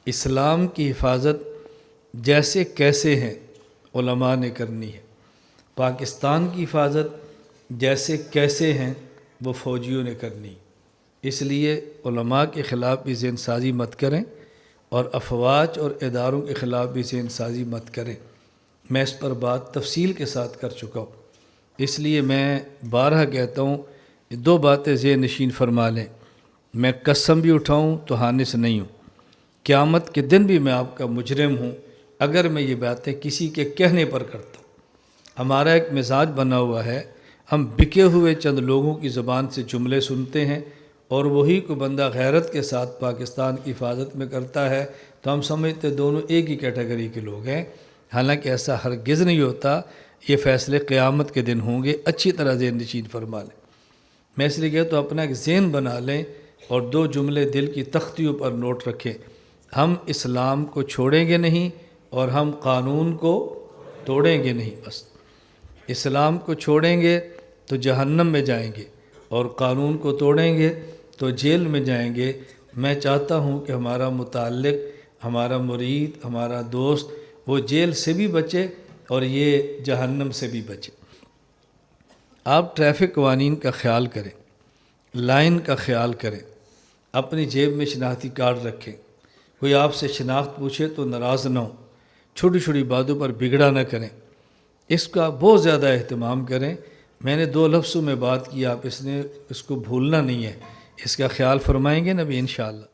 اسلام کی حفاظت جیسے کیسے ہیں علماء نے کرنی ہے، پاکستان کی حفاظت جیسے کیسے ہیں وہ فوجیوں نے کرنی ہے۔ اس لیے علماء کے خلاف بھی ذہن سازی مت کریں اور افواج اور اداروں کے خلاف بھی ذہن سازی مت کریں۔ میں اس پر بات تفصیل کے ساتھ کر چکا ہوں، اس لیے میں بارہا کہتا ہوں کہ دو باتیں ذہن نشین فرما لیں۔ میں قسم بھی اٹھاؤں تو حانث نہیں ہوں، قیامت کے دن بھی میں آپ کا مجرم ہوں اگر میں یہ باتیں کسی کے کہنے پر کرتا ہوں۔ ہمارا ایک مزاج بنا ہوا ہے، ہم بکے ہوئے چند لوگوں کی زبان سے جملے سنتے ہیں اور وہی کو بندہ غیرت کے ساتھ پاکستان کی حفاظت میں کرتا ہے تو ہم سمجھتے دونوں ایک ہی کیٹیگری کے لوگ ہیں، حالانکہ ایسا ہرگز نہیں ہوتا۔ یہ فیصلے قیامت کے دن ہوں گے، اچھی طرح ذہن نشین فرما لیں۔ میں اس لیے کہتا ہوں اپنا ایک ذہن بنا لیں اور دو جملے دل کی تختیوں پر نوٹ رکھیں۔ ہم اسلام کو چھوڑیں گے نہیں اور ہم قانون کو توڑیں گے نہیں۔ بس اسلام کو چھوڑیں گے تو جہنم میں جائیں گے اور قانون کو توڑیں گے تو جیل میں جائیں گے۔ میں چاہتا ہوں کہ ہمارا متعلق، ہمارا مرید، ہمارا دوست وہ جیل سے بھی بچے اور یہ جہنم سے بھی بچے۔ آپ ٹریفک قوانین کا خیال کریں، لائن کا خیال کریں، اپنی جیب میں شناختی کارڈ رکھیں، کوئی آپ سے شناخت پوچھے تو ناراض نہ ہوں، چھوٹی چھوٹی باتوں پر بگڑا نہ کریں، اس کا بہت زیادہ اہتمام کریں۔ میں نے دو لفظوں میں بات کی، آپ اس کو بھولنا نہیں ہے، اس کا خیال فرمائیں گے نبی انشاءاللہ۔